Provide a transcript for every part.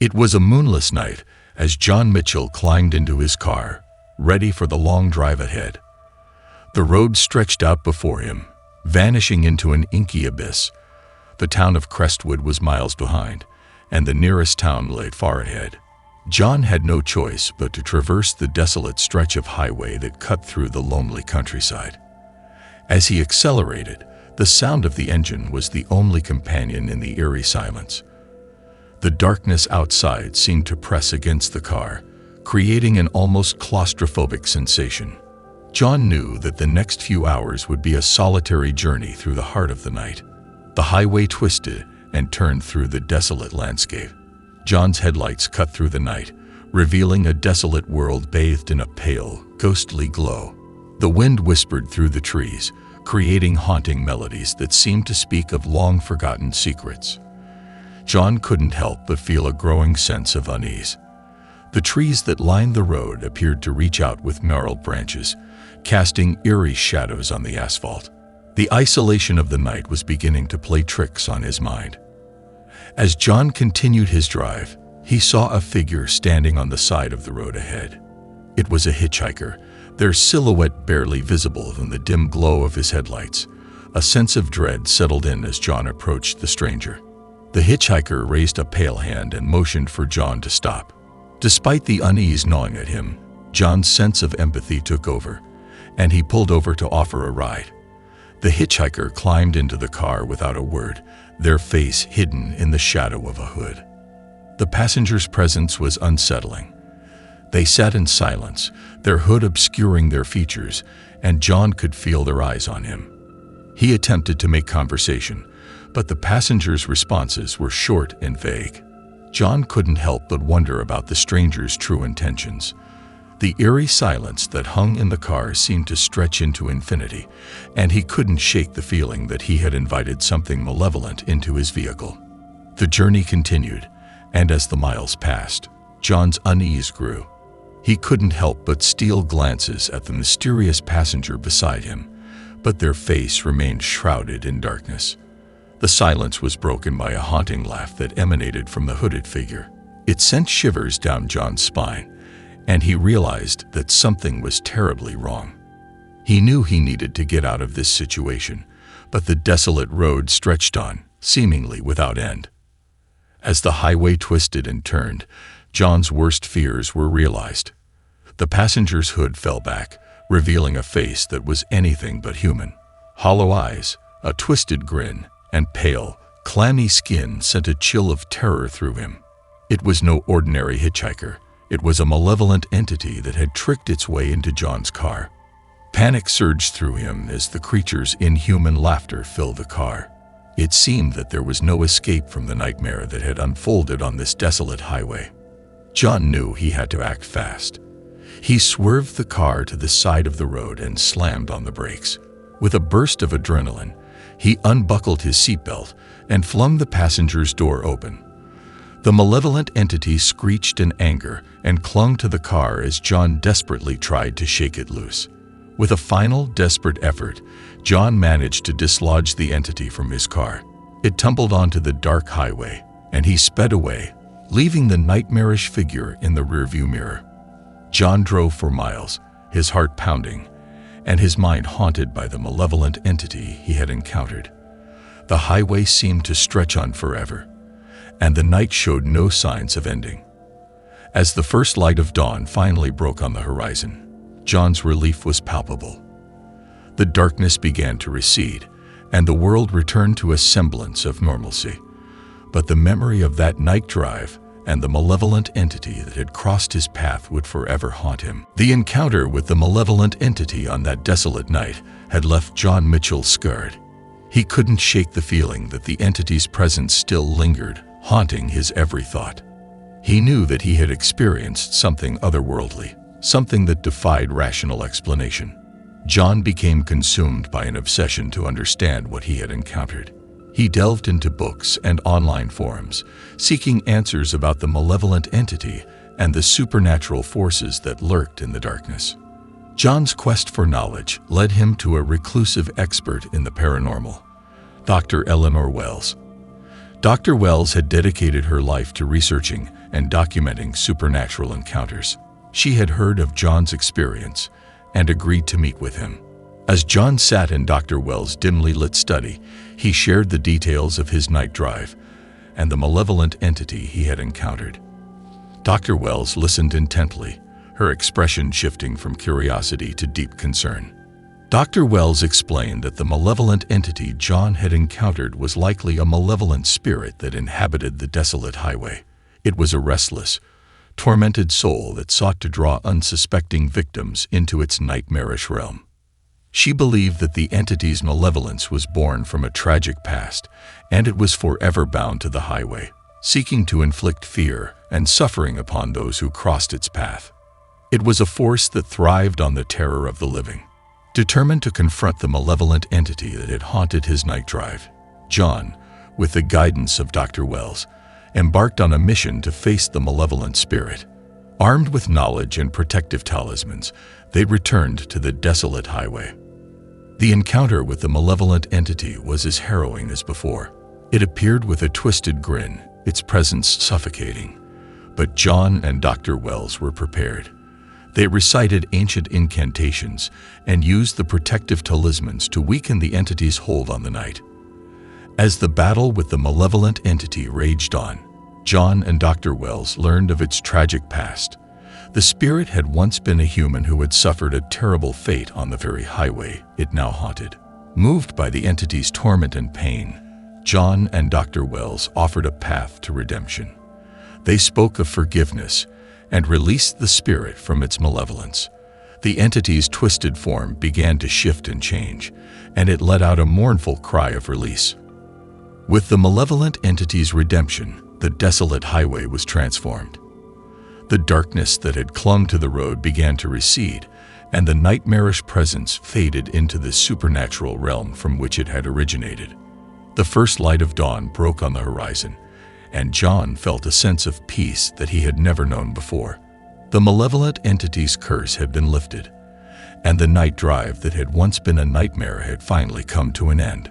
It was a moonless night as John Mitchell climbed into his car, ready for the long drive ahead. The road stretched out before him, vanishing into an inky abyss. The town of Crestwood was miles behind, and the nearest town lay far ahead. John had no choice but to traverse the desolate stretch of highway that cut through the lonely countryside. As he accelerated, the sound of the engine was the only companion in the eerie silence. The darkness outside seemed to press against the car, creating an almost claustrophobic sensation. John knew that the next few hours would be a solitary journey through the heart of the night. The highway twisted and turned through the desolate landscape. John's headlights cut through the night, revealing a desolate world bathed in a pale, ghostly glow. The wind whispered through the trees, creating haunting melodies that seemed to speak of long-forgotten secrets. John couldn't help but feel a growing sense of unease. The trees that lined the road appeared to reach out with gnarled branches, casting eerie shadows on the asphalt. The isolation of the night was beginning to play tricks on his mind. As John continued his drive, he saw a figure standing on the side of the road ahead. It was a hitchhiker, their silhouette barely visible in the dim glow of his headlights. A sense of dread settled in as John approached the stranger. The hitchhiker raised a pale hand and motioned for John to stop. Despite the unease gnawing at him, John's sense of empathy took over, and he pulled over to offer a ride. The hitchhiker climbed into the car without a word, their face hidden in the shadow of a hood. The passenger's presence was unsettling. They sat in silence, their hood obscuring their features, and John could feel their eyes on him. He attempted to make conversation, but the passengers' responses were short and vague. John couldn't help but wonder about the stranger's true intentions. The eerie silence that hung in the car seemed to stretch into infinity, and he couldn't shake the feeling that he had invited something malevolent into his vehicle. The journey continued, and as the miles passed, John's unease grew. He couldn't help but steal glances at the mysterious passenger beside him, but their face remained shrouded in darkness. The silence was broken by a haunting laugh that emanated from the hooded figure. It sent shivers down John's spine, and he realized that something was terribly wrong. He knew he needed to get out of this situation, but the desolate road stretched on, seemingly without end. As the highway twisted and turned, John's worst fears were realized. The passenger's hood fell back, revealing a face that was anything but human. Hollow eyes, a twisted grin, and pale, clammy skin sent a chill of terror through him. It was no ordinary hitchhiker. It was a malevolent entity that had tricked its way into John's car. Panic surged through him as the creature's inhuman laughter filled the car. It seemed that there was no escape from the nightmare that had unfolded on this desolate highway. John knew he had to act fast. He swerved the car to the side of the road and slammed on the brakes. With a burst of adrenaline, he unbuckled his seatbelt and flung the passenger's door open. The malevolent entity screeched in anger and clung to the car as John desperately tried to shake it loose. With a final, desperate effort, John managed to dislodge the entity from his car. It tumbled onto the dark highway, and he sped away, leaving the nightmarish figure in the rearview mirror. John drove for miles, his heart pounding, and his mind haunted by the malevolent entity he had encountered. The highway seemed to stretch on forever, and the night showed no signs of ending. As the first light of dawn finally broke on the horizon, John's relief was palpable. The darkness began to recede, and the world returned to a semblance of normalcy. But the memory of that night drive and the malevolent entity that had crossed his path would forever haunt him. The encounter with the malevolent entity on that desolate night had left John Mitchell scarred. He couldn't shake the feeling that the entity's presence still lingered, haunting his every thought. He knew that he had experienced something otherworldly, something that defied rational explanation. John became consumed by an obsession to understand what he had encountered. He delved into books and online forums, seeking answers about the malevolent entity and the supernatural forces that lurked in the darkness. John's quest for knowledge led him to a reclusive expert in the paranormal, Dr. Eleanor Wells. Dr. Wells had dedicated her life to researching and documenting supernatural encounters. She had heard of John's experience and agreed to meet with him. As John sat in Dr. Wells' dimly lit study, he shared the details of his night drive and the malevolent entity he had encountered. Dr. Wells listened intently, her expression shifting from curiosity to deep concern. Dr. Wells explained that the malevolent entity John had encountered was likely a malevolent spirit that inhabited the desolate highway. It was a restless, tormented soul that sought to draw unsuspecting victims into its nightmarish realm. She believed that the entity's malevolence was born from a tragic past, and it was forever bound to the highway, seeking to inflict fear and suffering upon those who crossed its path. It was a force that thrived on the terror of the living. Determined to confront the malevolent entity that had haunted his night drive, John, with the guidance of Dr. Wells, embarked on a mission to face the malevolent spirit. Armed with knowledge and protective talismans, they returned to the desolate highway. The encounter with the malevolent entity was as harrowing as before. It appeared with a twisted grin, its presence suffocating. But John and Dr. Wells were prepared. They recited ancient incantations and used the protective talismans to weaken the entity's hold on the night. As the battle with the malevolent entity raged on, John and Dr. Wells learned of its tragic past. The spirit had once been a human who had suffered a terrible fate on the very highway it now haunted. Moved by the entity's torment and pain, John and Dr. Wells offered a path to redemption. They spoke of forgiveness and released the spirit from its malevolence. The entity's twisted form began to shift and change, and it let out a mournful cry of release. With the malevolent entity's redemption, the desolate highway was transformed. The darkness that had clung to the road began to recede, and the nightmarish presence faded into the supernatural realm from which it had originated. The first light of dawn broke on the horizon, and John felt a sense of peace that he had never known before. The malevolent entity's curse had been lifted, and the night drive that had once been a nightmare had finally come to an end.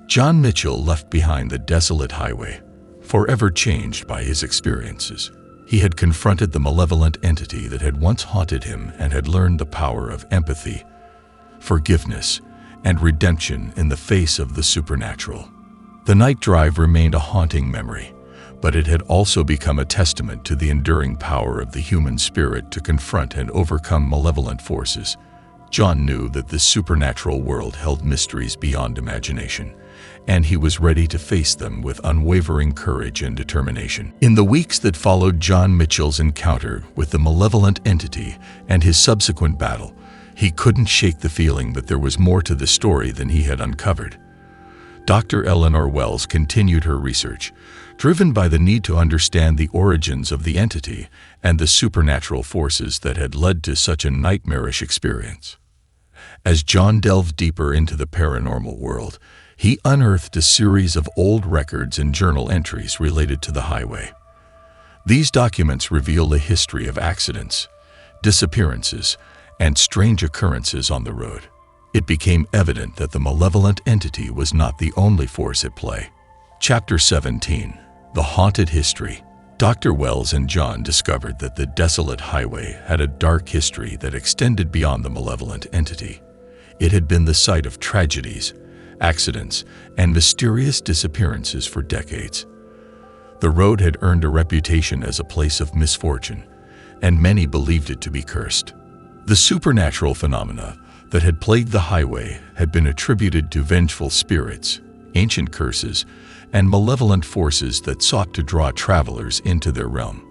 John Mitchell left behind the desolate highway, forever changed by his experiences. He had confronted the malevolent entity that had once haunted him and had learned the power of empathy, forgiveness, and redemption in the face of the supernatural. The night drive remained a haunting memory, but it had also become a testament to the enduring power of the human spirit to confront and overcome malevolent forces. John knew that the supernatural world held mysteries beyond imagination, and he was ready to face them with unwavering courage and determination. In the weeks that followed John Mitchell's encounter with the malevolent entity and his subsequent battle, he couldn't shake the feeling that there was more to the story than he had uncovered. Dr. Eleanor Wells continued her research, driven by the need to understand the origins of the entity and the supernatural forces that had led to such a nightmarish experience. As John delved deeper into the paranormal world, he unearthed a series of old records and journal entries related to the highway. These documents reveal a history of accidents, disappearances, and strange occurrences on the road. It became evident that the malevolent entity was not the only force at play. Chapter 17: The Haunted History. Dr. Wells and John discovered that the desolate highway had a dark history that extended beyond the malevolent entity. It had been the site of tragedies, accidents, and mysterious disappearances for decades. The road had earned a reputation as a place of misfortune, and many believed it to be cursed. The supernatural phenomena that had plagued the highway had been attributed to vengeful spirits, ancient curses, and malevolent forces that sought to draw travelers into their realm.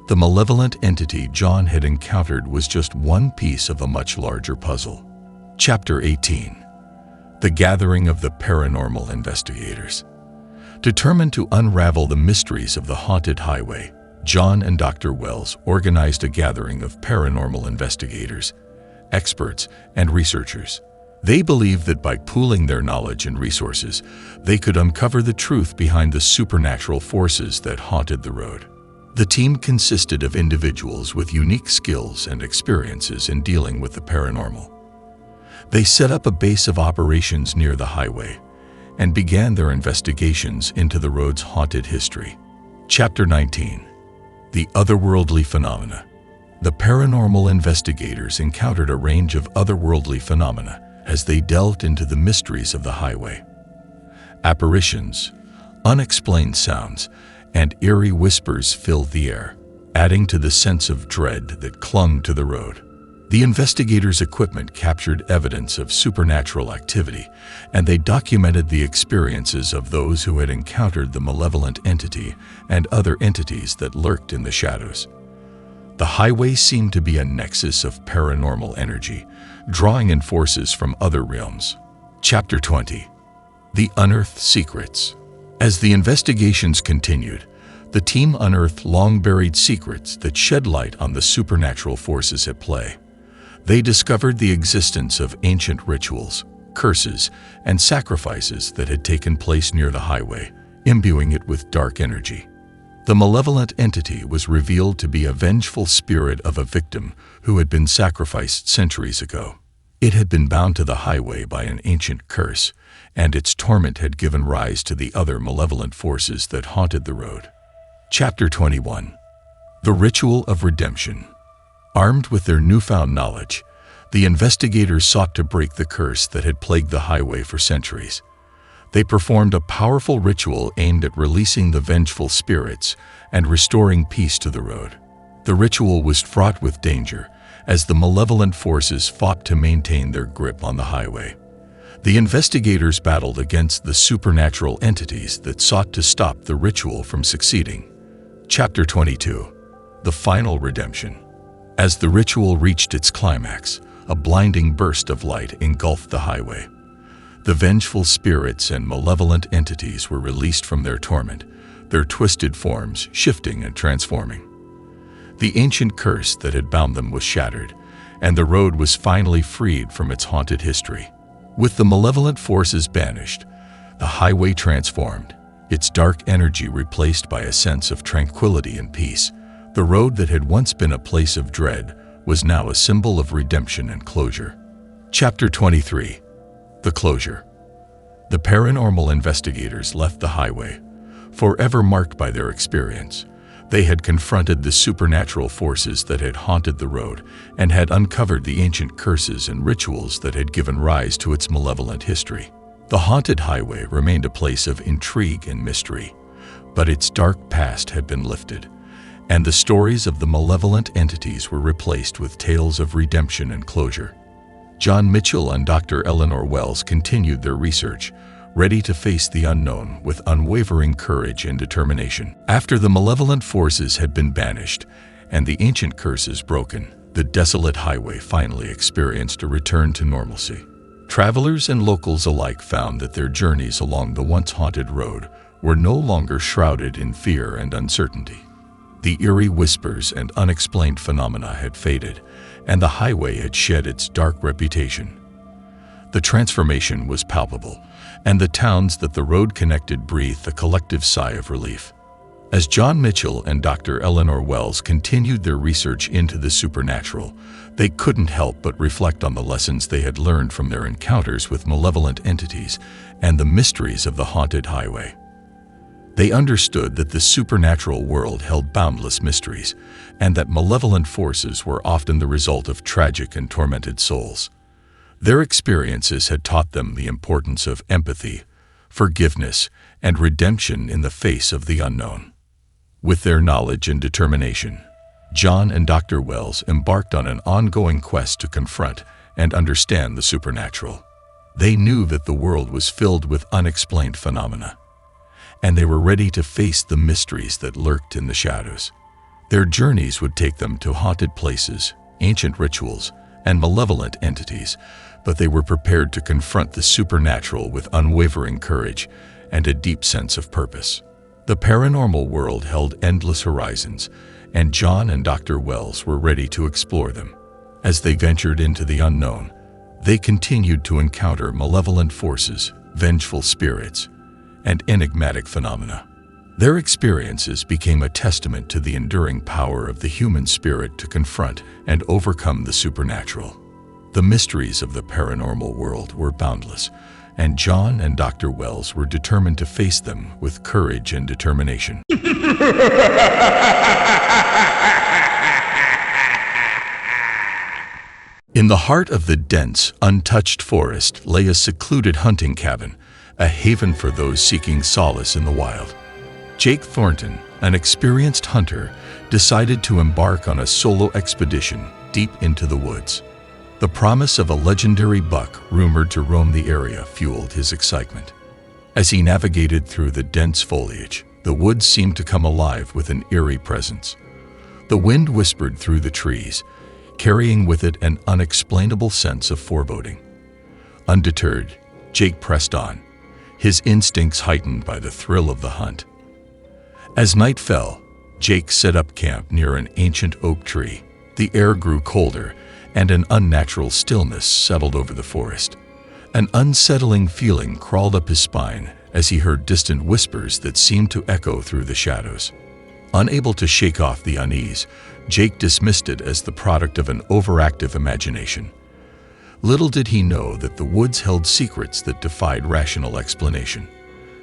The malevolent entity John had encountered was just one piece of a much larger puzzle. Chapter 18: The Gathering of the Paranormal Investigators. Determined to unravel the mysteries of the haunted highway, John and Dr. Wells organized a gathering of paranormal investigators, experts, and researchers. They believed that by pooling their knowledge and resources, they could uncover the truth behind the supernatural forces that haunted the road. The team consisted of individuals with unique skills and experiences in dealing with the paranormal. They set up a base of operations near the highway and began their investigations into the road's haunted history. Chapter 19. The Otherworldly Phenomena. The paranormal investigators encountered a range of otherworldly phenomena as they delved into the mysteries of the highway. Apparitions, unexplained sounds, and eerie whispers filled the air, adding to the sense of dread that clung to the road. The investigators' equipment captured evidence of supernatural activity, and they documented the experiences of those who had encountered the malevolent entity and other entities that lurked in the shadows. The highway seemed to be a nexus of paranormal energy, drawing in forces from other realms. Chapter 20. The Unearthed Secrets. As the investigations continued, the team unearthed long-buried secrets that shed light on the supernatural forces at play. They discovered the existence of ancient rituals, curses, and sacrifices that had taken place near the highway, imbuing it with dark energy. The malevolent entity was revealed to be a vengeful spirit of a victim who had been sacrificed centuries ago. It had been bound to the highway by an ancient curse, and its torment had given rise to the other malevolent forces that haunted the road. Chapter 21. The Ritual of Redemption. Armed with their newfound knowledge, the investigators sought to break the curse that had plagued the highway for centuries. They performed a powerful ritual aimed at releasing the vengeful spirits and restoring peace to the road. The ritual was fraught with danger, as the malevolent forces fought to maintain their grip on the highway. The investigators battled against the supernatural entities that sought to stop the ritual from succeeding. Chapter 22. The Final Redemption. As the ritual reached its climax, a blinding burst of light engulfed the highway. The vengeful spirits and malevolent entities were released from their torment, their twisted forms shifting and transforming. The ancient curse that had bound them was shattered, and the road was finally freed from its haunted history. With the malevolent forces banished, the highway transformed, its dark energy replaced by a sense of tranquility and peace. The road that had once been a place of dread was now a symbol of redemption and closure. Chapter 23. The Closure. The paranormal investigators left the highway, forever marked by their experience. They had confronted the supernatural forces that had haunted the road and had uncovered the ancient curses and rituals that had given rise to its malevolent history. The haunted highway remained a place of intrigue and mystery, but its dark past had been lifted, and the stories of the malevolent entities were replaced with tales of redemption and closure. John Mitchell and Dr. Eleanor Wells continued their research, ready to face the unknown with unwavering courage and determination. After the malevolent forces had been banished and the ancient curses broken, the desolate highway finally experienced a return to normalcy. Travelers and locals alike found that their journeys along the once haunted road were no longer shrouded in fear and uncertainty. The eerie whispers and unexplained phenomena had faded, and the highway had shed its dark reputation. The transformation was palpable, and the towns that the road connected breathed a collective sigh of relief. As John Mitchell and Dr. Eleanor Wells continued their research into the supernatural, they couldn't help but reflect on the lessons they had learned from their encounters with malevolent entities and the mysteries of the haunted highway. They understood that the supernatural world held boundless mysteries, and that malevolent forces were often the result of tragic and tormented souls. Their experiences had taught them the importance of empathy, forgiveness, and redemption in the face of the unknown. With their knowledge and determination, John and Dr. Wells embarked on an ongoing quest to confront and understand the supernatural. They knew that the world was filled with unexplained phenomena, and they were ready to face the mysteries that lurked in the shadows. Their journeys would take them to haunted places, ancient rituals, and malevolent entities, but they were prepared to confront the supernatural with unwavering courage and a deep sense of purpose. The paranormal world held endless horizons, and John and Dr. Wells were ready to explore them. As they ventured into the unknown, they continued to encounter malevolent forces, vengeful spirits, and enigmatic phenomena. Their experiences became a testament to the enduring power of the human spirit to confront and overcome the supernatural. The mysteries of the paranormal world were boundless, and John and Dr. Wells were determined to face them with courage and determination. In the heart of the dense, untouched forest lay a secluded hunting cabin, a haven for those seeking solace in the wild. Jake Thornton, an experienced hunter, decided to embark on a solo expedition deep into the woods. The promise of a legendary buck rumored to roam the area fueled his excitement. As he navigated through the dense foliage, the woods seemed to come alive with an eerie presence. The wind whispered through the trees, carrying with it an unexplainable sense of foreboding. Undeterred, Jake pressed on, his instincts heightened by the thrill of the hunt. As night fell, Jake set up camp near an ancient oak tree. The air grew colder, and an unnatural stillness settled over the forest. An unsettling feeling crawled up his spine as he heard distant whispers that seemed to echo through the shadows. Unable to shake off the unease, Jake dismissed it as the product of an overactive imagination. Little did he know that the woods held secrets that defied rational explanation,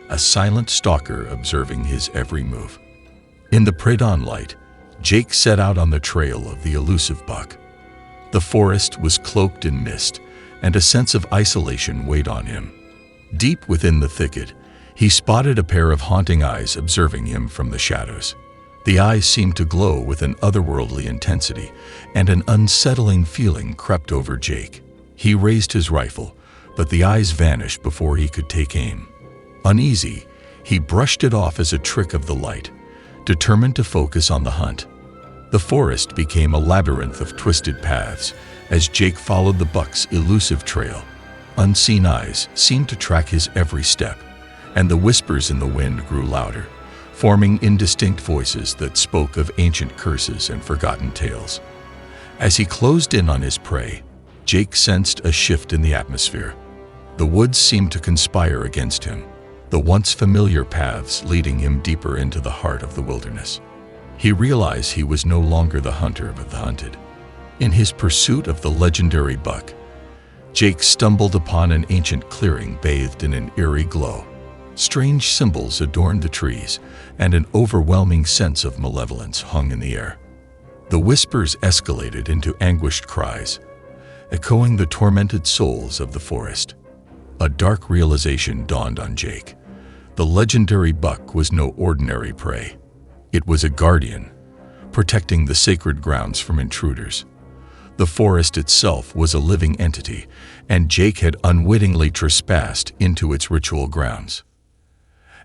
a silent stalker observing his every move. In the pre-dawn light, Jake set out on the trail of the elusive buck. The forest was cloaked in mist, and a sense of isolation weighed on him. Deep within the thicket, he spotted a pair of haunting eyes observing him from the shadows. The eyes seemed to glow with an otherworldly intensity, and an unsettling feeling crept over Jake. He raised his rifle, but the eyes vanished before he could take aim. Uneasy, he brushed it off as a trick of the light, determined to focus on the hunt. The forest became a labyrinth of twisted paths as Jake followed the buck's elusive trail. Unseen eyes seemed to track his every step, and the whispers in the wind grew louder, forming indistinct voices that spoke of ancient curses and forgotten tales. As he closed in on his prey, Jake sensed a shift in the atmosphere. The woods seemed to conspire against him, the once familiar paths leading him deeper into the heart of the wilderness. He realized he was no longer the hunter but the hunted. In his pursuit of the legendary buck, Jake stumbled upon an ancient clearing bathed in an eerie glow. Strange symbols adorned the trees, and an overwhelming sense of malevolence hung in the air. The whispers escalated into anguished cries, echoing the tormented souls of the forest. A dark realization dawned on Jake. The legendary buck was no ordinary prey. It was a guardian, protecting the sacred grounds from intruders. The forest itself was a living entity, and Jake had unwittingly trespassed into its ritual grounds.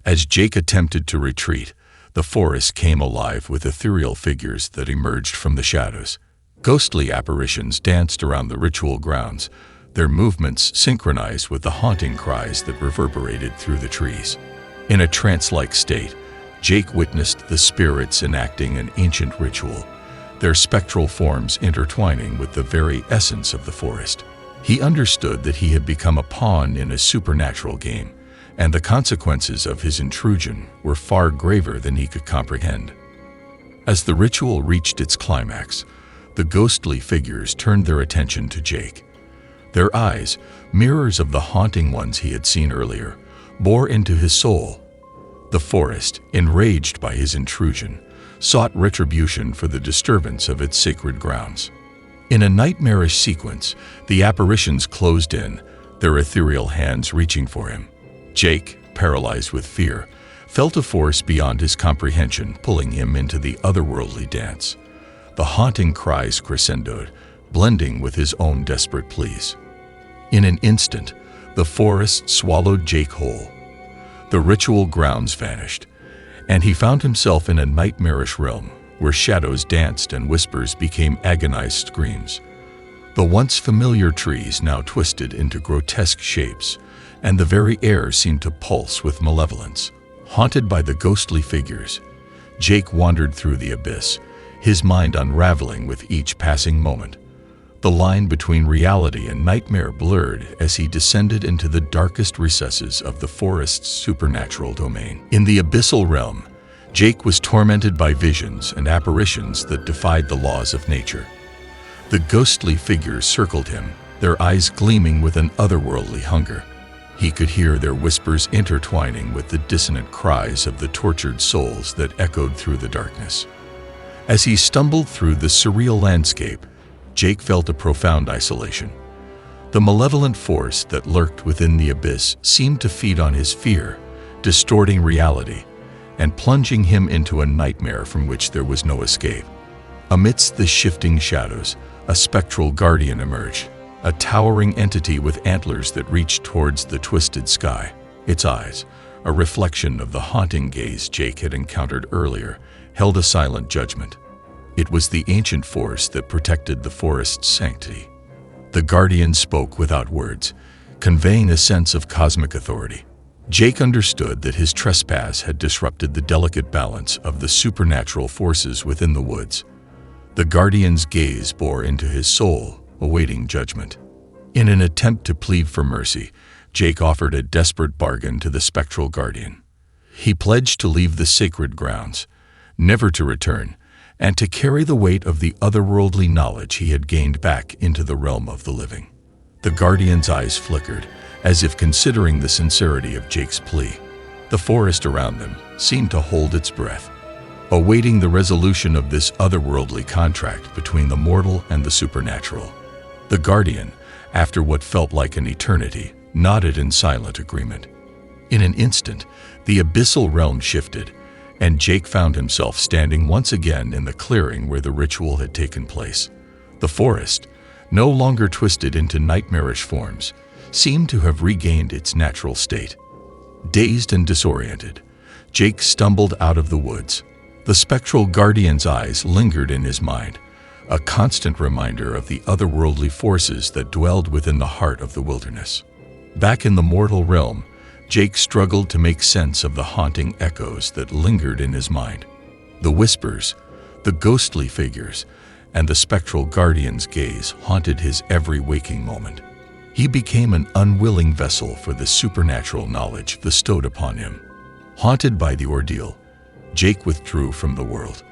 As Jake attempted to retreat, the forest came alive with ethereal figures that emerged from the shadows. Ghostly apparitions danced around the ritual grounds, their movements synchronized with the haunting cries that reverberated through the trees. In a trance-like state, Jake witnessed the spirits enacting an ancient ritual, their spectral forms intertwining with the very essence of the forest. He understood that he had become a pawn in a supernatural game, and the consequences of his intrusion were far graver than he could comprehend. As the ritual reached its climax, the ghostly figures turned their attention to Jake. Their eyes, mirrors of the haunting ones he had seen earlier, bore into his soul. The forest, enraged by his intrusion, sought retribution for the disturbance of its sacred grounds. In a nightmarish sequence, the apparitions closed in, their ethereal hands reaching for him. Jake, paralyzed with fear, felt a force beyond his comprehension pulling him into the otherworldly dance. The haunting cries crescendoed, blending with his own desperate pleas. In an instant, the forest swallowed Jake whole. The ritual grounds vanished, and he found himself in a nightmarish realm where shadows danced and whispers became agonized screams. The once familiar trees now twisted into grotesque shapes, and the very air seemed to pulse with malevolence. Haunted by the ghostly figures, Jake wandered through the abyss, his mind unraveling with each passing moment. The line between reality and nightmare blurred as he descended into the darkest recesses of the forest's supernatural domain. In the abyssal realm, Jake was tormented by visions and apparitions that defied the laws of nature. The ghostly figures circled him, their eyes gleaming with an otherworldly hunger. He could hear their whispers intertwining with the dissonant cries of the tortured souls that echoed through the darkness. As he stumbled through the surreal landscape, Jake felt a profound isolation. The malevolent force that lurked within the abyss seemed to feed on his fear, distorting reality and plunging him into a nightmare from which there was no escape. Amidst the shifting shadows, a spectral guardian emerged, a towering entity with antlers that reached towards the twisted sky. Its eyes, a reflection of the haunting gaze Jake had encountered earlier, held a silent judgment. It was the ancient force that protected the forest's sanctity. The guardian spoke without words, conveying a sense of cosmic authority. Jake understood that his trespass had disrupted the delicate balance of the supernatural forces within the woods. The guardian's gaze bore into his soul, awaiting judgment. In an attempt to plead for mercy, Jake offered a desperate bargain to the spectral guardian. He pledged to leave the sacred grounds, never to return, and to carry the weight of the otherworldly knowledge he had gained back into the realm of the living. The guardian's eyes flickered, as if considering the sincerity of Jake's plea. The forest around them seemed to hold its breath, awaiting the resolution of this otherworldly contract between the mortal and the supernatural. The guardian, after what felt like an eternity, nodded in silent agreement. In an instant, the abyssal realm shifted, and Jake found himself standing once again in the clearing where the ritual had taken place. The forest, no longer twisted into nightmarish forms, seemed to have regained its natural state. Dazed and disoriented, Jake stumbled out of the woods. The spectral guardian's eyes lingered in his mind, a constant reminder of the otherworldly forces that dwelled within the heart of the wilderness. Back in the mortal realm, Jake struggled to make sense of the haunting echoes that lingered in his mind. The whispers, the ghostly figures, and the spectral guardian's gaze haunted his every waking moment. He became an unwilling vessel for the supernatural knowledge bestowed upon him. Haunted by the ordeal, Jake withdrew from the world,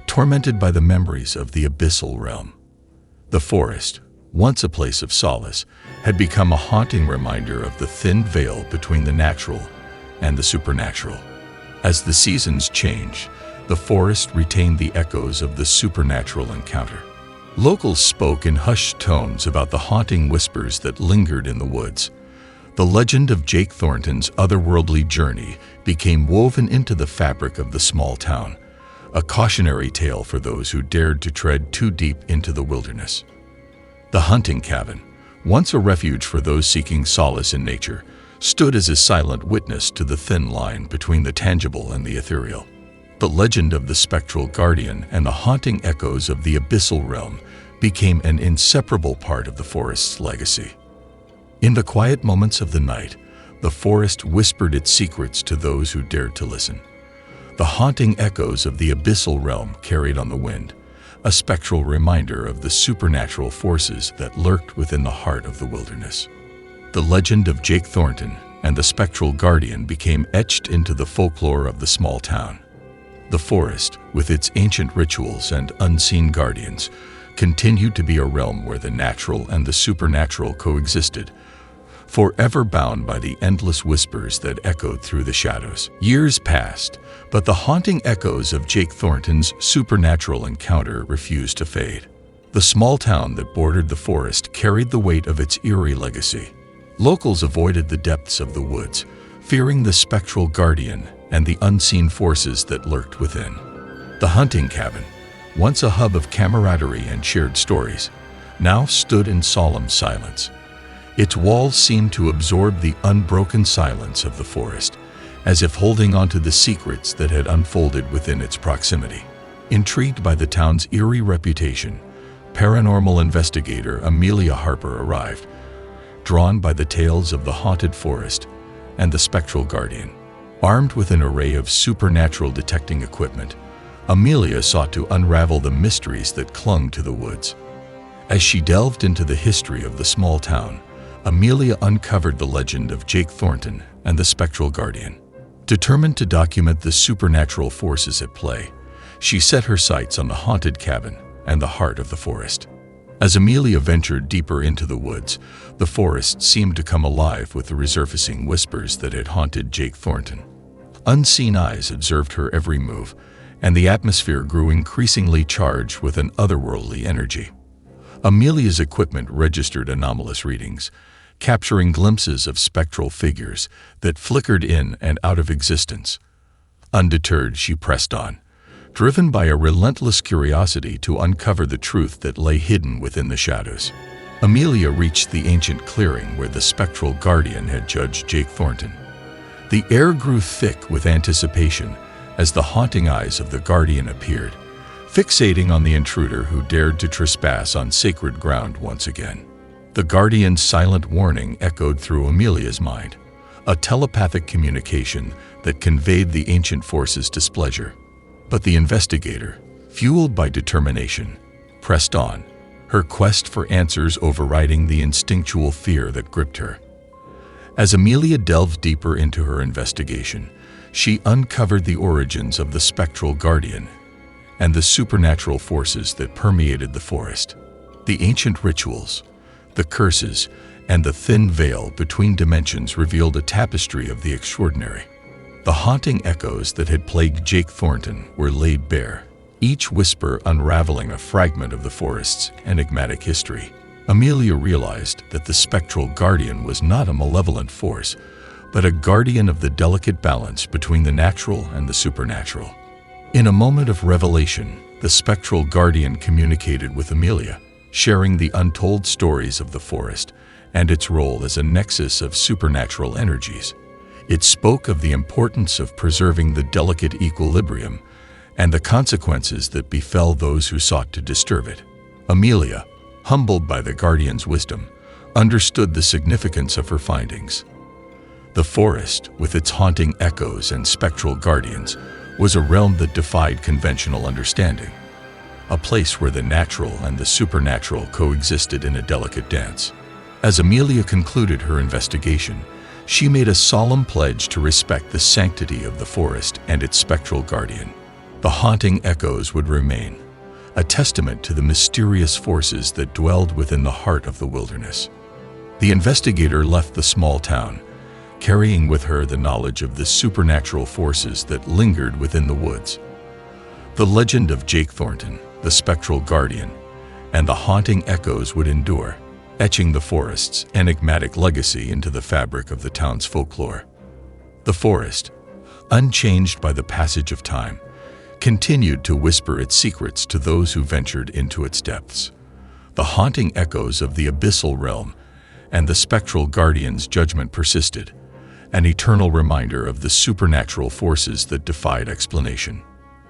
tormented by the memories of the abyssal realm. The forest, once a place of solace, had become a haunting reminder of the thin veil between the natural and the supernatural. As the seasons changed, the forest retained the echoes of the supernatural encounter. Locals spoke in hushed tones about the haunting whispers that lingered in the woods. The legend of Jake Thornton's otherworldly journey became woven into the fabric of the small town, a cautionary tale for those who dared to tread too deep into the wilderness. The hunting cabin, once a refuge for those seeking solace in nature, stood as a silent witness to the thin line between the tangible and the ethereal. The legend of the spectral guardian and the haunting echoes of the abyssal realm became an inseparable part of the forest's legacy. In the quiet moments of the night, the forest whispered its secrets to those who dared to listen. The haunting echoes of the abyssal realm carried on the wind, a spectral reminder of the supernatural forces that lurked within the heart of the wilderness. The legend of Jake Thornton and the spectral guardian became etched into the folklore of the small town. The forest, with its ancient rituals and unseen guardians, continued to be a realm where the natural and the supernatural coexisted, forever bound by the endless whispers that echoed through the shadows. Years passed, but the haunting echoes of Jake Thornton's supernatural encounter refused to fade. The small town that bordered the forest carried the weight of its eerie legacy. Locals avoided the depths of the woods, fearing the spectral guardian and the unseen forces that lurked within. The hunting cabin, once a hub of camaraderie and shared stories, now stood in solemn silence. Its walls seemed to absorb the unbroken silence of the forest, as if holding onto the secrets that had unfolded within its proximity. Intrigued by the town's eerie reputation, paranormal investigator Amelia Harper arrived, drawn by the tales of the haunted forest and the spectral guardian. Armed with an array of supernatural detecting equipment, Amelia sought to unravel the mysteries that clung to the woods. As she delved into the history of the small town, Amelia uncovered the legend of Jake Thornton and the spectral guardian. Determined to document the supernatural forces at play, she set her sights on the haunted cabin and the heart of the forest. As Amelia ventured deeper into the woods, the forest seemed to come alive with the resurfacing whispers that had haunted Jake Thornton. Unseen eyes observed her every move, and the atmosphere grew increasingly charged with an otherworldly energy. Amelia's equipment registered anomalous readings, capturing glimpses of spectral figures that flickered in and out of existence. Undeterred, she pressed on, driven by a relentless curiosity to uncover the truth that lay hidden within the shadows. Amelia reached the ancient clearing where the spectral guardian had judged Jake Thornton. The air grew thick with anticipation as the haunting eyes of the guardian appeared, fixating on the intruder who dared to trespass on sacred ground once again. The guardian's silent warning echoed through Amelia's mind, a telepathic communication that conveyed the ancient force's displeasure. But the investigator, fueled by determination, pressed on, her quest for answers overriding the instinctual fear that gripped her. As Amelia delved deeper into her investigation, she uncovered the origins of the spectral guardian and the supernatural forces that permeated the forest. The ancient rituals, the curses, and the thin veil between dimensions revealed a tapestry of the extraordinary. The haunting echoes that had plagued Jake Thornton were laid bare, each whisper unraveling a fragment of the forest's enigmatic history. Amelia realized that the spectral guardian was not a malevolent force, but a guardian of the delicate balance between the natural and the supernatural. In a moment of revelation, the spectral guardian communicated with Amelia, sharing the untold stories of the forest and its role as a nexus of supernatural energies. It spoke of the importance of preserving the delicate equilibrium and the consequences that befell those who sought to disturb it. Amelia, humbled by the guardian's wisdom, understood the significance of her findings. The forest, with its haunting echoes and spectral guardians, was a realm that defied conventional understanding, a place where the natural and the supernatural coexisted in a delicate dance. As Amelia concluded her investigation, she made a solemn pledge to respect the sanctity of the forest and its spectral guardian. The haunting echoes would remain, a testament to the mysterious forces that dwelled within the heart of the wilderness. The investigator left the small town, carrying with her the knowledge of the supernatural forces that lingered within the woods. The legend of Jake Thornton, the spectral guardian, and the haunting echoes would endure, etching the forest's enigmatic legacy into the fabric of the town's folklore. The forest, unchanged by the passage of time, continued to whisper its secrets to those who ventured into its depths. The haunting echoes of the abyssal realm and the spectral guardian's judgment persisted, an eternal reminder of the supernatural forces that defied explanation.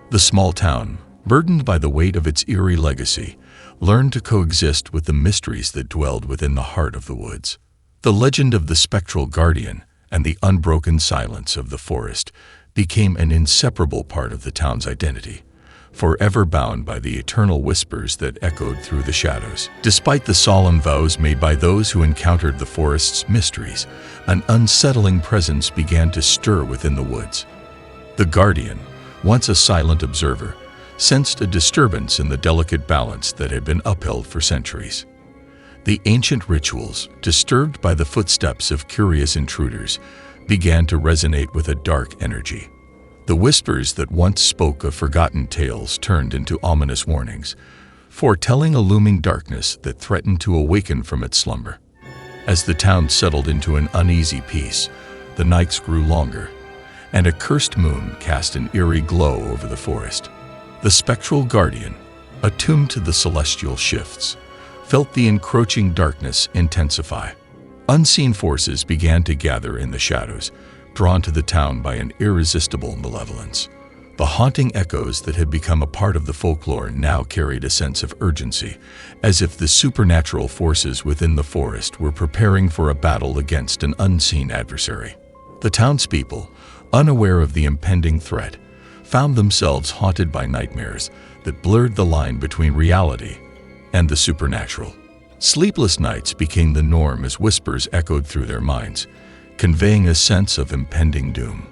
The small town, burdened by the weight of its eerie legacy, learned to coexist with the mysteries that dwelled within the heart of the woods. The legend of the spectral guardian and the unbroken silence of the forest became an inseparable part of the town's identity, forever bound by the eternal whispers that echoed through the shadows. Despite the solemn vows made by those who encountered the forest's mysteries, an unsettling presence began to stir within the woods. The guardian, once a silent observer, sensed a disturbance in the delicate balance that had been upheld for centuries. The ancient rituals, disturbed by the footsteps of curious intruders, began to resonate with a dark energy. The whispers that once spoke of forgotten tales turned into ominous warnings, foretelling a looming darkness that threatened to awaken from its slumber. As the town settled into an uneasy peace, the nights grew longer, and a cursed moon cast an eerie glow over the forest. The spectral guardian, attuned to the celestial shifts, felt the encroaching darkness intensify. Unseen forces began to gather in the shadows, drawn to the town by an irresistible malevolence. The haunting echoes that had become a part of the folklore now carried a sense of urgency, as if the supernatural forces within the forest were preparing for a battle against an unseen adversary. The townspeople, unaware of the impending threat, found themselves haunted by nightmares that blurred the line between reality and the supernatural. Sleepless nights became the norm as whispers echoed through their minds, conveying a sense of impending doom.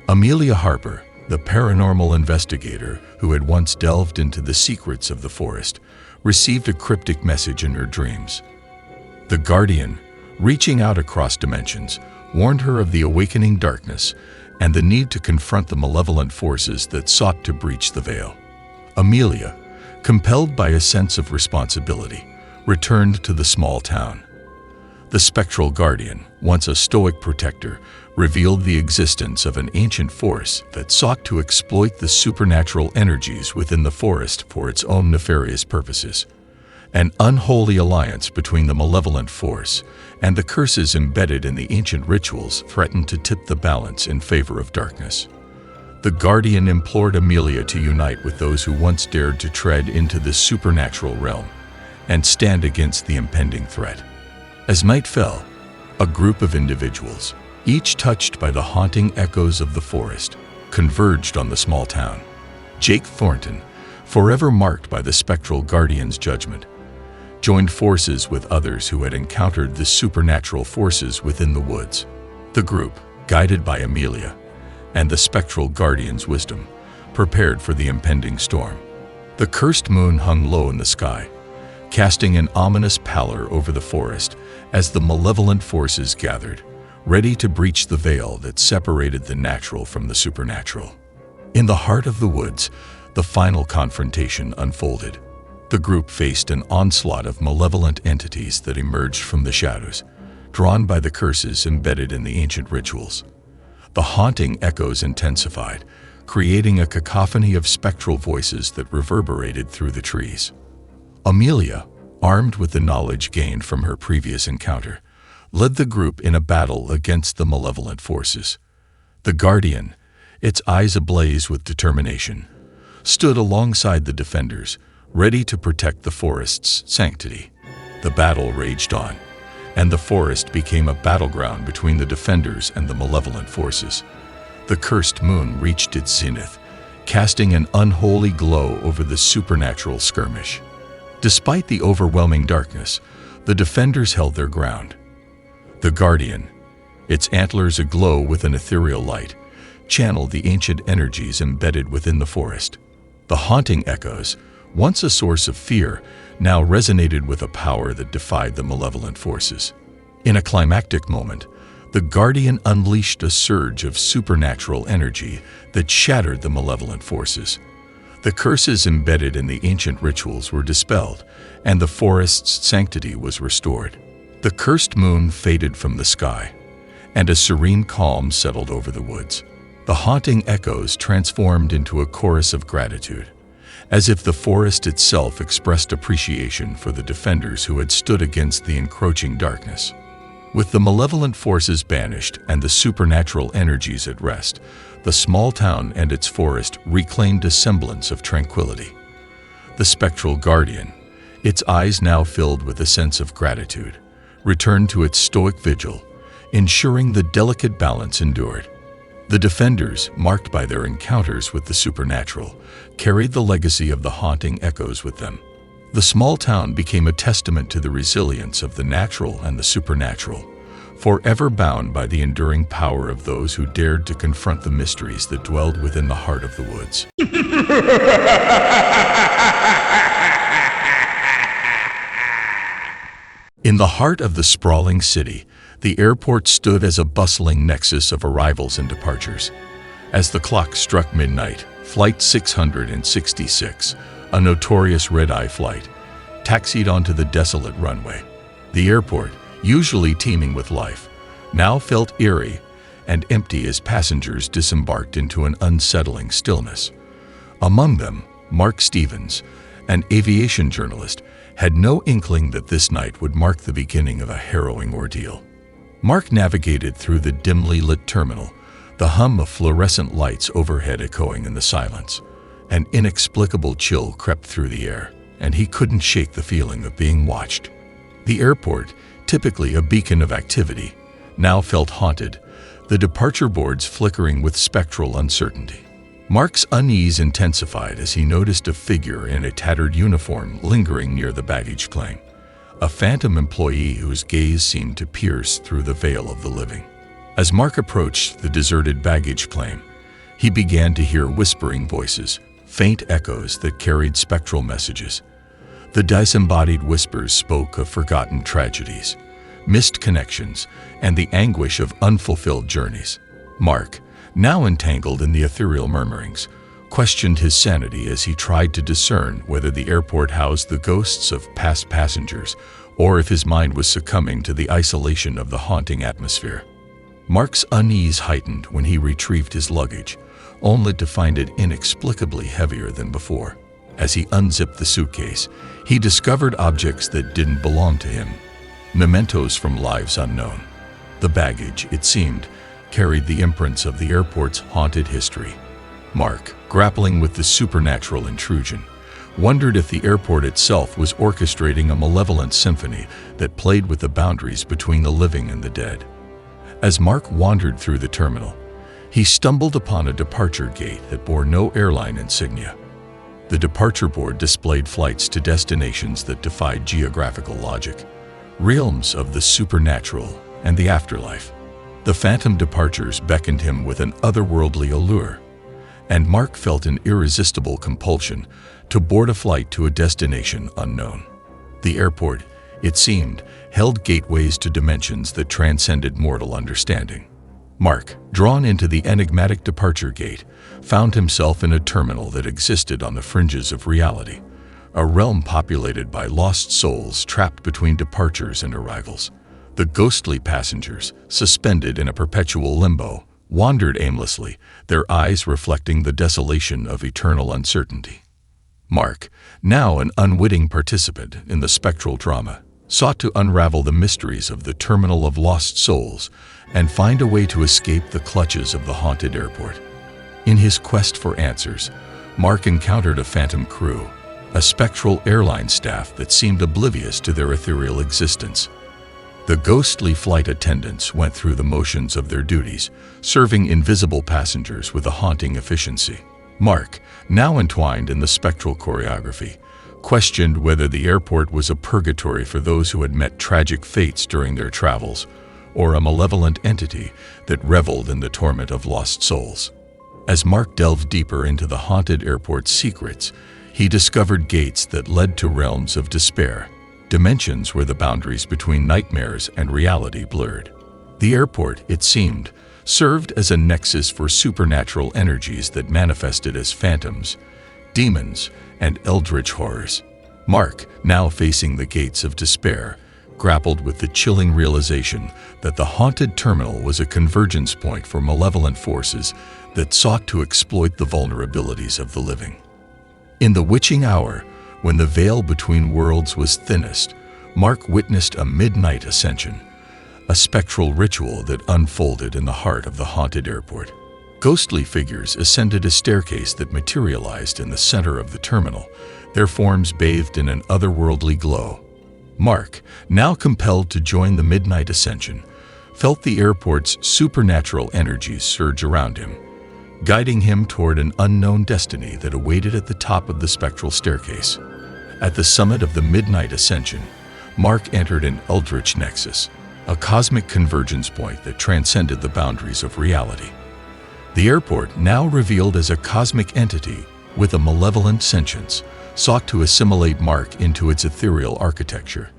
Amelia Harper, the paranormal investigator who had once delved into the secrets of the forest, received a cryptic message in her dreams. The Guardian, reaching out across dimensions, warned her of the awakening darkness and the need to confront the malevolent forces that sought to breach the veil. Amelia, compelled by a sense of responsibility, returned to the small town. The spectral Guardian, once a stoic protector, revealed the existence of an ancient force that sought to exploit the supernatural energies within the forest for its own nefarious purposes. An unholy alliance between the malevolent force and the curses embedded in the ancient rituals threatened to tip the balance in favor of darkness. The Guardian implored Amelia to unite with those who once dared to tread into this supernatural realm and stand against the impending threat. As night fell, a group of individuals, each touched by the haunting echoes of the forest, converged on the small town. Jake Thornton, forever marked by the spectral Guardian's judgment, joined forces with others who had encountered the supernatural forces within the woods. The group, guided by Amelia and the spectral Guardian's wisdom, prepared for the impending storm. The cursed moon hung low in the sky, casting an ominous pallor over the forest as the malevolent forces gathered, ready to breach the veil that separated the natural from the supernatural. In the heart of the woods, the final confrontation unfolded. The group faced an onslaught of malevolent entities that emerged from the shadows, drawn by the curses embedded in the ancient rituals. The haunting echoes intensified, creating a cacophony of spectral voices that reverberated through the trees. Amelia, armed with the knowledge gained from her previous encounter, led the group in a battle against the malevolent forces. The Guardian, its eyes ablaze with determination, stood alongside the defenders, ready to protect the forest's sanctity. The battle raged on, and the forest became a battleground between the defenders and the malevolent forces. The cursed moon reached its zenith, casting an unholy glow over the supernatural skirmish. Despite the overwhelming darkness, the defenders held their ground. The Guardian, its antlers aglow with an ethereal light, channeled the ancient energies embedded within the forest. The haunting echoes, once a source of fear, now resonated with a power that defied the malevolent forces. In a climactic moment, the Guardian unleashed a surge of supernatural energy that shattered the malevolent forces. The curses embedded in the ancient rituals were dispelled, and the forest's sanctity was restored. The cursed moon faded from the sky, and a serene calm settled over the woods. The haunting echoes transformed into a chorus of gratitude, as if the forest itself expressed appreciation for the defenders who had stood against the encroaching darkness. With the malevolent forces banished and the supernatural energies at rest, the small town and its forest reclaimed a semblance of tranquility. The spectral Guardian, its eyes now filled with a sense of gratitude, returned to its stoic vigil, ensuring the delicate balance endured. The defenders, marked by their encounters with the supernatural, carried the legacy of the haunting echoes with them. The small town became a testament to the resilience of the natural and the supernatural, forever bound by the enduring power of those who dared to confront the mysteries that dwelled within the heart of the woods. In the heart of the sprawling city, the airport stood as a bustling nexus of arrivals and departures. As the clock struck midnight, Flight 666, a notorious red-eye flight, taxied onto the desolate runway. The airport, usually teeming with life, now felt eerie and empty as passengers disembarked into an unsettling stillness. Among them, Mark Stevens, an aviation journalist, had no inkling that this night would mark the beginning of a harrowing ordeal. Mark navigated through the dimly lit terminal, the hum of fluorescent lights overhead echoing in the silence. An inexplicable chill crept through the air, and he couldn't shake the feeling of being watched. The airport, typically a beacon of activity, now felt haunted, the departure boards flickering with spectral uncertainty. Mark's unease intensified as he noticed a figure in a tattered uniform lingering near the baggage claim, a phantom employee whose gaze seemed to pierce through the veil of the living. As Mark approached the deserted baggage claim, He began to hear whispering voices, faint echoes that carried spectral messages. The disembodied whispers spoke of forgotten tragedies, missed connections, and the anguish of unfulfilled journeys. Mark, now entangled in the ethereal murmurings, questioned his sanity as he tried to discern whether the airport housed the ghosts of past passengers or if his mind was succumbing to the isolation of the haunting atmosphere. Mark's unease heightened when he retrieved his luggage, only to find it inexplicably heavier than before. As he unzipped the suitcase, he discovered objects that didn't belong to him, mementos from lives unknown. The baggage, it seemed, carried the imprints of the airport's haunted history. Mark, grappling with the supernatural intrusion, wondered if the airport itself was orchestrating a malevolent symphony that played with the boundaries between the living and the dead. As Mark wandered through the terminal, he stumbled upon a departure gate that bore no airline insignia. The departure board displayed flights to destinations that defied geographical logic, realms of the supernatural and the afterlife. The phantom departures beckoned him with an otherworldly allure, and Mark felt an irresistible compulsion to board a flight to a destination unknown. The airport, it seemed, held gateways to dimensions that transcended mortal understanding. Mark, drawn into the enigmatic departure gate, found himself in a terminal that existed on the fringes of reality, a realm populated by lost souls trapped between departures and arrivals. The ghostly passengers, suspended in a perpetual limbo, wandered aimlessly, their eyes reflecting the desolation of eternal uncertainty. Mark, now an unwitting participant in the spectral drama, sought to unravel the mysteries of the terminal of lost souls and find a way to escape the clutches of the haunted airport. In his quest for answers, Mark encountered a phantom crew, a spectral airline staff that seemed oblivious to their ethereal existence. The ghostly flight attendants went through the motions of their duties, serving invisible passengers with a haunting efficiency. Mark, now entwined in the spectral choreography, questioned whether the airport was a purgatory for those who had met tragic fates during their travels, or a malevolent entity that reveled in the torment of lost souls. As Mark delved deeper into the haunted airport's secrets, he discovered gates that led to realms of despair, dimensions where the boundaries between nightmares and reality blurred. The airport, it seemed, served as a nexus for supernatural energies that manifested as phantoms, demons, and eldritch horrors. Mark, now facing the gates of despair, grappled with the chilling realization that the haunted terminal was a convergence point for malevolent forces that sought to exploit the vulnerabilities of the living. In the witching hour, when the veil between worlds was thinnest, Mark witnessed a midnight ascension, a spectral ritual that unfolded in the heart of the haunted airport. Ghostly figures ascended a staircase that materialized in the center of the terminal, their forms bathed in an otherworldly glow. Mark, now compelled to join the midnight ascension, felt the airport's supernatural energies surge around him, guiding him toward an unknown destiny that awaited at the top of the spectral staircase. At the summit of the midnight ascension, Mark entered an eldritch nexus, a cosmic convergence point that transcended the boundaries of reality. The airport, now revealed as a cosmic entity with a malevolent sentience, sought to assimilate Mark into its ethereal architecture.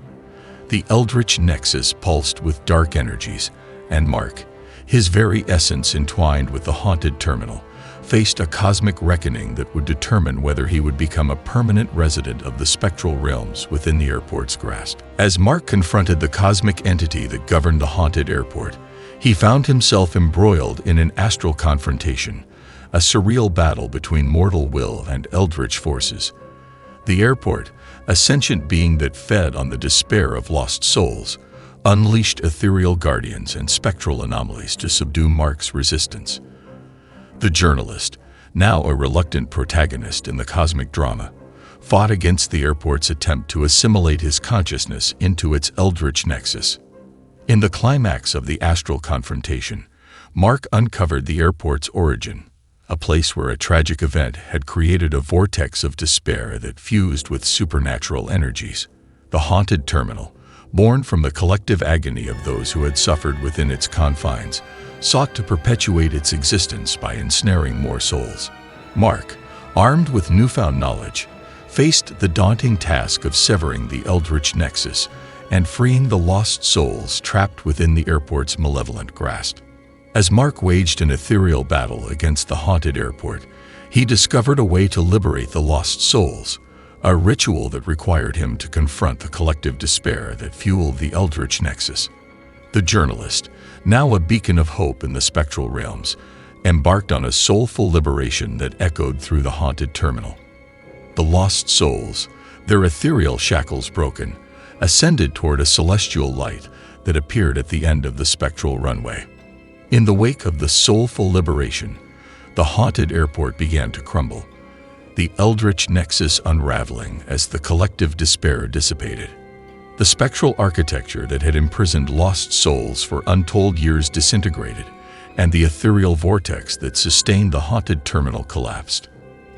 The eldritch nexus pulsed with dark energies, and Mark, his very essence entwined with the haunted terminal, faced a cosmic reckoning that would determine whether he would become a permanent resident of the spectral realms within the airport's grasp. As Mark confronted the cosmic entity that governed the haunted airport, he found himself embroiled in an astral confrontation, a surreal battle between mortal will and eldritch forces. The airport, a sentient being that fed on the despair of lost souls, unleashed ethereal guardians and spectral anomalies to subdue Mark's resistance. The journalist, now a reluctant protagonist in the cosmic drama, fought against the airport's attempt to assimilate his consciousness into its eldritch nexus. In the climax of the astral confrontation, Mark uncovered the airport's origin, a place where a tragic event had created a vortex of despair that fused with supernatural energies. The haunted terminal, born from the collective agony of those who had suffered within its confines, sought to perpetuate its existence by ensnaring more souls. Mark, armed with newfound knowledge, faced the daunting task of severing the eldritch nexus and freeing the lost souls trapped within the airport's malevolent grasp. As Mark waged an ethereal battle against the haunted airport, he discovered a way to liberate the lost souls, a ritual that required him to confront the collective despair that fueled the eldritch nexus. The journalist, now a beacon of hope in the spectral realms, embarked on a soulful liberation that echoed through the haunted terminal. The lost souls, their ethereal shackles broken, ascended toward a celestial light that appeared at the end of the spectral runway. In the wake of the soulful liberation, the haunted airport began to crumble, the eldritch nexus unraveling as the collective despair dissipated. The spectral architecture that had imprisoned lost souls for untold years disintegrated, and the ethereal vortex that sustained the haunted terminal collapsed.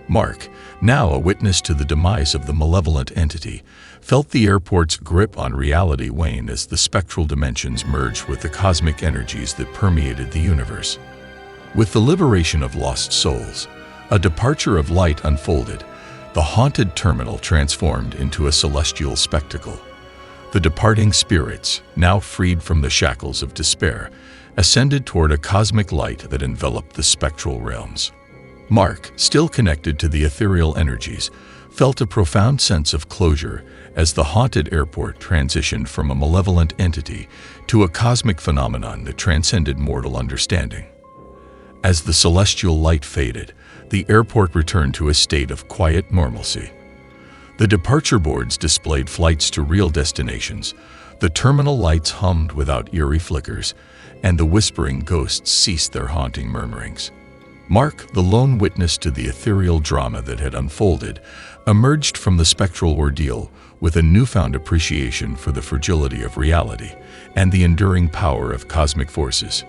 Mark, now a witness to the demise of the malevolent entity, felt the airport's grip on reality wane as the spectral dimensions merged with the cosmic energies that permeated the universe. With the liberation of lost souls, a departure of light unfolded, the haunted terminal transformed into a celestial spectacle. The departing spirits, now freed from the shackles of despair, ascended toward a cosmic light that enveloped the spectral realms. Mark, still connected to the ethereal energies, felt a profound sense of closure as the haunted airport transitioned from a malevolent entity to a cosmic phenomenon that transcended mortal understanding. As the celestial light faded, the airport returned to a state of quiet normalcy. The departure boards displayed flights to real destinations, the terminal lights hummed without eerie flickers, and the whispering ghosts ceased their haunting murmurings. Mark, the lone witness to the ethereal drama that had unfolded, emerged from the spectral ordeal with a newfound appreciation for the fragility of reality and the enduring power of cosmic forces.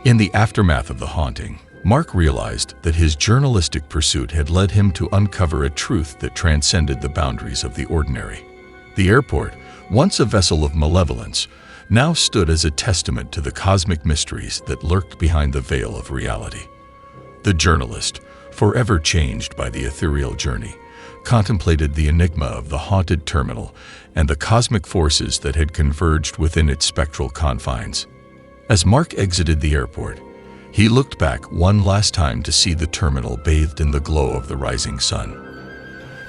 In the aftermath of the haunting, Mark realized that his journalistic pursuit had led him to uncover a truth that transcended the boundaries of the ordinary. The airport, once a vessel of malevolence, now stood as a testament to the cosmic mysteries that lurked behind the veil of reality. The journalist, forever changed by the ethereal journey, contemplated the enigma of the haunted terminal and the cosmic forces that had converged within its spectral confines. As Mark exited the airport, he looked back one last time to see the terminal bathed in the glow of the rising sun.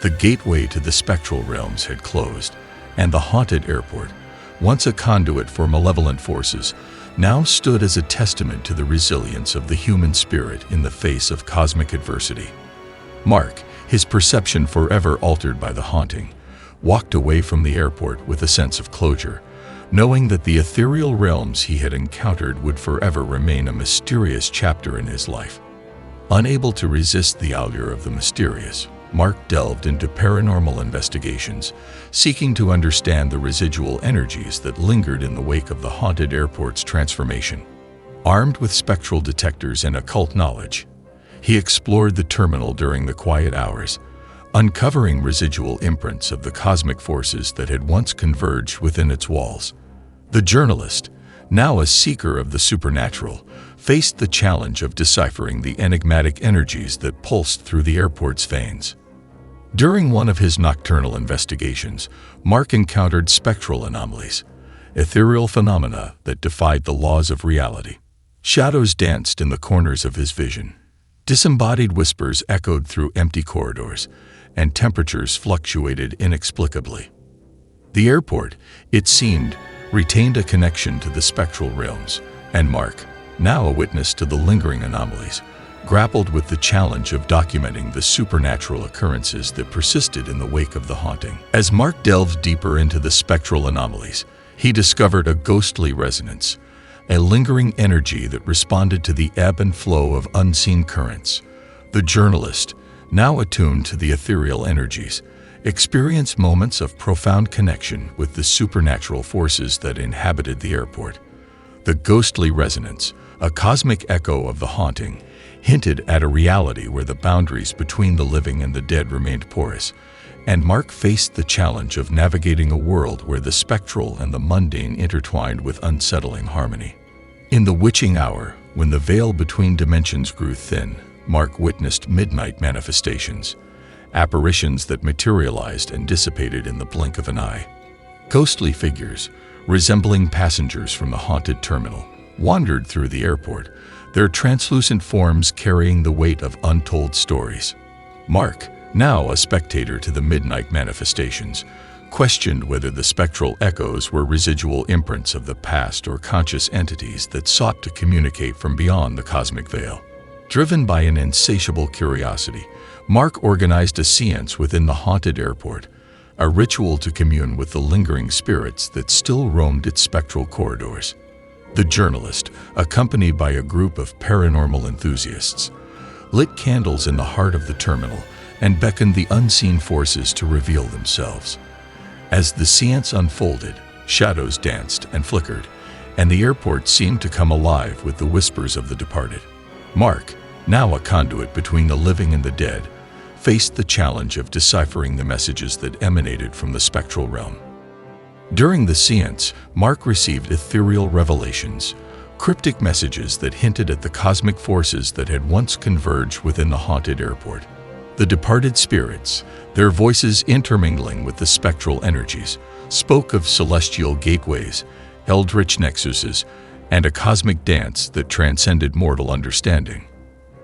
The gateway to the spectral realms had closed, and the haunted airport, once a conduit for malevolent forces, now stood as a testament to the resilience of the human spirit in the face of cosmic adversity. Mark, his perception forever altered by the haunting, walked away from the airport with a sense of closure, knowing that the ethereal realms he had encountered would forever remain a mysterious chapter in his life. Unable to resist the allure of the mysterious, Mark delved into paranormal investigations, seeking to understand the residual energies that lingered in the wake of the haunted airport's transformation. Armed with spectral detectors and occult knowledge, he explored the terminal during the quiet hours, uncovering residual imprints of the cosmic forces that had once converged within its walls. The journalist, now a seeker of the supernatural, faced the challenge of deciphering the enigmatic energies that pulsed through the airport's veins. During one of his nocturnal investigations, Mark encountered spectral anomalies, ethereal phenomena that defied the laws of reality. Shadows danced in the corners of his vision. Disembodied whispers echoed through empty corridors, and temperatures fluctuated inexplicably. The airport, it seemed, retained a connection to the spectral realms, and Mark, now a witness to the lingering anomalies, grappled with the challenge of documenting the supernatural occurrences that persisted in the wake of the haunting. As Mark delved deeper into the spectral anomalies, he discovered a ghostly resonance, a lingering energy that responded to the ebb and flow of unseen currents. The journalist, now attuned to the ethereal energies, experienced moments of profound connection with the supernatural forces that inhabited the airport. The ghostly resonance, a cosmic echo of the haunting, hinted at a reality where the boundaries between the living and the dead remained porous, and Mark faced the challenge of navigating a world where the spectral and the mundane intertwined with unsettling harmony. In the witching hour, when the veil between dimensions grew thin, Mark witnessed midnight manifestations, apparitions that materialized and dissipated in the blink of an eye. Ghostly figures, resembling passengers from the haunted terminal, wandered through the airport, their translucent forms carrying the weight of untold stories. Mark, now a spectator to the midnight manifestations, questioned whether the spectral echoes were residual imprints of the past or conscious entities that sought to communicate from beyond the cosmic veil. Driven by an insatiable curiosity, Mark organized a séance within the haunted airport, a ritual to commune with the lingering spirits that still roamed its spectral corridors. The journalist, accompanied by a group of paranormal enthusiasts, lit candles in the heart of the terminal and beckoned the unseen forces to reveal themselves. As the séance unfolded, shadows danced and flickered, and the airport seemed to come alive with the whispers of the departed. Mark, now a conduit between the living and the dead, faced the challenge of deciphering the messages that emanated from the spectral realm. During the séance, Mark received ethereal revelations, cryptic messages that hinted at the cosmic forces that had once converged within the haunted airport. The departed spirits, their voices intermingling with the spectral energies, spoke of celestial gateways, eldritch nexuses, and a cosmic dance that transcended mortal understanding.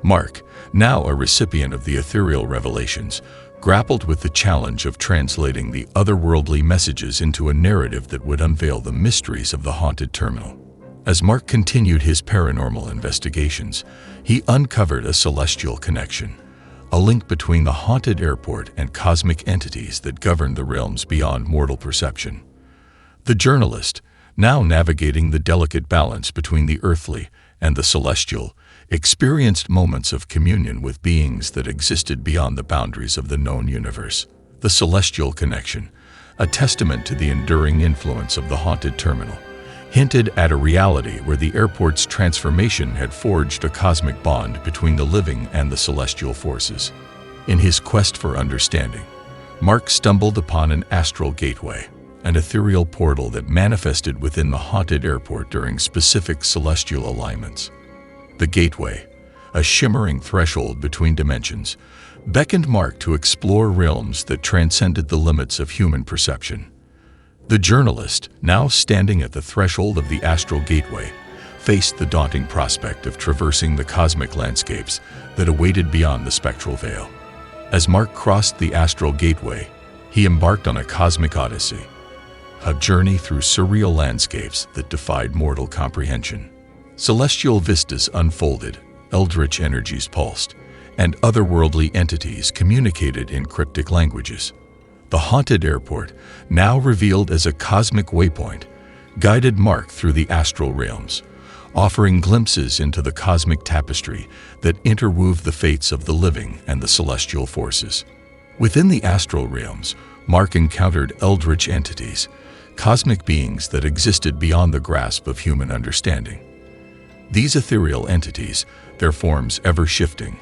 Mark, now a recipient of the ethereal revelations, grappled with the challenge of translating the otherworldly messages into a narrative that would unveil the mysteries of the haunted terminal. As Mark continued his paranormal investigations, he uncovered a celestial connection, a link between the haunted airport and cosmic entities that govern the realms beyond mortal perception. The journalist, now navigating the delicate balance between the earthly and the celestial, experienced moments of communion with beings that existed beyond the boundaries of the known universe. The celestial connection, a testament to the enduring influence of the haunted terminal, hinted at a reality where the airport's transformation had forged a cosmic bond between the living and the celestial forces. In his quest for understanding, Mark stumbled upon an astral gateway, an ethereal portal that manifested within the haunted airport during specific celestial alignments. The gateway, a shimmering threshold between dimensions, beckoned Mark to explore realms that transcended the limits of human perception. The journalist, now standing at the threshold of the astral gateway, faced the daunting prospect of traversing the cosmic landscapes that awaited beyond the spectral veil. As Mark crossed the astral gateway, he embarked on a cosmic odyssey, a journey through surreal landscapes that defied mortal comprehension. Celestial vistas unfolded, eldritch energies pulsed, and otherworldly entities communicated in cryptic languages. The haunted airport, now revealed as a cosmic waypoint, guided Mark through the astral realms, offering glimpses into the cosmic tapestry that interwove the fates of the living and the celestial forces. Within the astral realms, Mark encountered eldritch entities, cosmic beings that existed beyond the grasp of human understanding. These ethereal entities, their forms ever-shifting,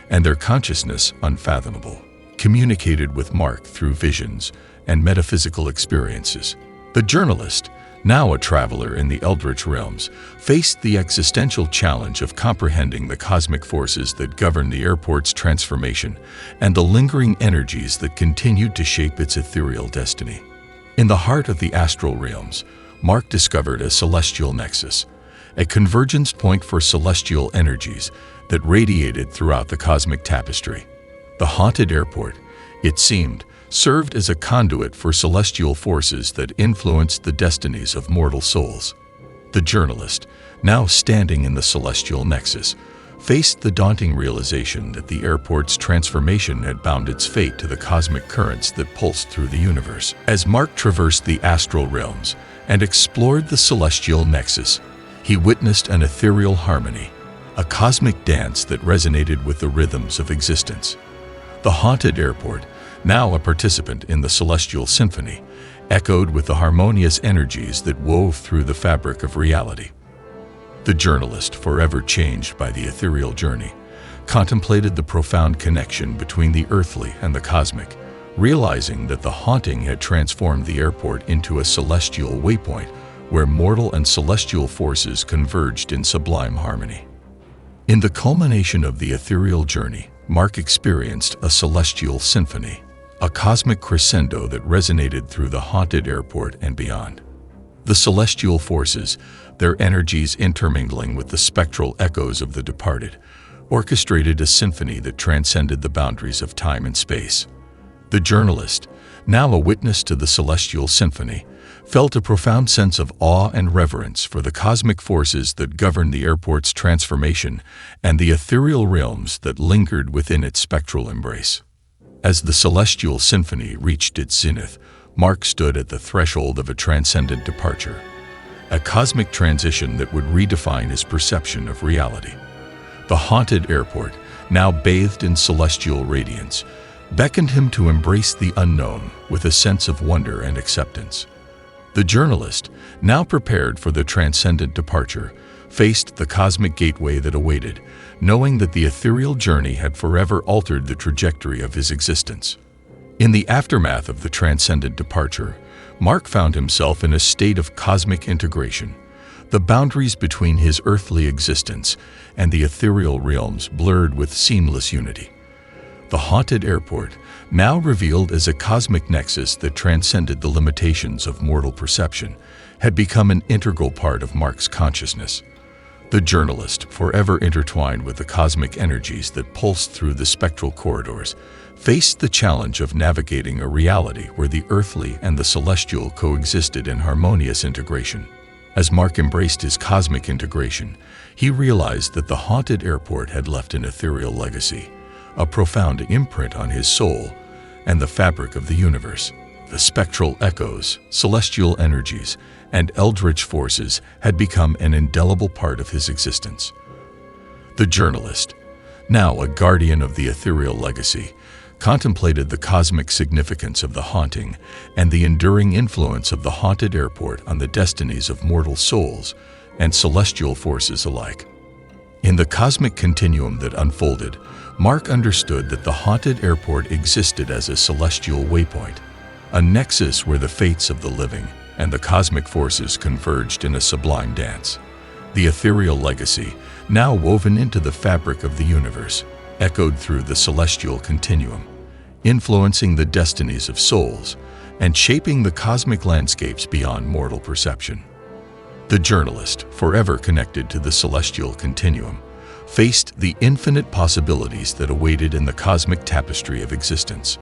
and their consciousness unfathomable, communicated with Mark through visions and metaphysical experiences. The journalist, now a traveler in the eldritch realms, faced the existential challenge of comprehending the cosmic forces that govern the airport's transformation and the lingering energies that continued to shape its ethereal destiny. In the heart of the astral realms, Mark discovered a celestial nexus, a convergence point for celestial energies that radiated throughout the cosmic tapestry. The haunted airport, it seemed, served as a conduit for celestial forces that influenced the destinies of mortal souls. The journalist, now standing in the celestial nexus, faced the daunting realization that the airport's transformation had bound its fate to the cosmic currents that pulsed through the universe. As Mark traversed the astral realms and explored the celestial nexus, he witnessed an ethereal harmony, a cosmic dance that resonated with the rhythms of existence. The haunted airport, now a participant in the celestial symphony, echoed with the harmonious energies that wove through the fabric of reality. The journalist, forever changed by the ethereal journey, contemplated the profound connection between the earthly and the cosmic, realizing that the haunting had transformed the airport into a celestial waypoint where mortal and celestial forces converged in sublime harmony. In the culmination of the ethereal journey, Mark experienced a celestial symphony, a cosmic crescendo that resonated through the haunted airport and beyond. The celestial forces, their energies intermingling with the spectral echoes of the departed, orchestrated a symphony that transcended the boundaries of time and space. The journalist, now a witness to the celestial symphony, felt a profound sense of awe and reverence for the cosmic forces that governed the airport's transformation and the ethereal realms that lingered within its spectral embrace. As the celestial symphony reached its zenith, Mark stood at the threshold of a transcendent departure, a cosmic transition that would redefine his perception of reality. The haunted airport, now bathed in celestial radiance, beckoned him to embrace the unknown with a sense of wonder and acceptance. The journalist, now prepared for the transcendent departure, faced the cosmic gateway that awaited, knowing that the ethereal journey had forever altered the trajectory of his existence. In the aftermath of the transcendent departure, Mark found himself in a state of cosmic integration. The boundaries between his earthly existence and the ethereal realms blurred with seamless unity. The haunted airport, now revealed as a cosmic nexus that transcended the limitations of mortal perception, had become an integral part of Mark's consciousness. The journalist, forever intertwined with the cosmic energies that pulsed through the spectral corridors, faced the challenge of navigating a reality where the earthly and the celestial coexisted in harmonious integration. As Mark embraced his cosmic integration, he realized that the haunted airport had left an ethereal legacy, a profound imprint on his soul and the fabric of the universe. The spectral echoes, celestial energies, and eldritch forces had become an indelible part of his existence. The journalist, now a guardian of the ethereal legacy, contemplated the cosmic significance of the haunting and the enduring influence of the haunted airport on the destinies of mortal souls and celestial forces alike. In the cosmic continuum that unfolded, Mark understood that the haunted airport existed as a celestial waypoint, a nexus where the fates of the living and the cosmic forces converged in a sublime dance. The ethereal legacy, now woven into the fabric of the universe, echoed through the celestial continuum, influencing the destinies of souls and shaping the cosmic landscapes beyond mortal perception. The journalist, forever connected to the celestial continuum, faced the infinite possibilities that awaited in the cosmic tapestry of existence.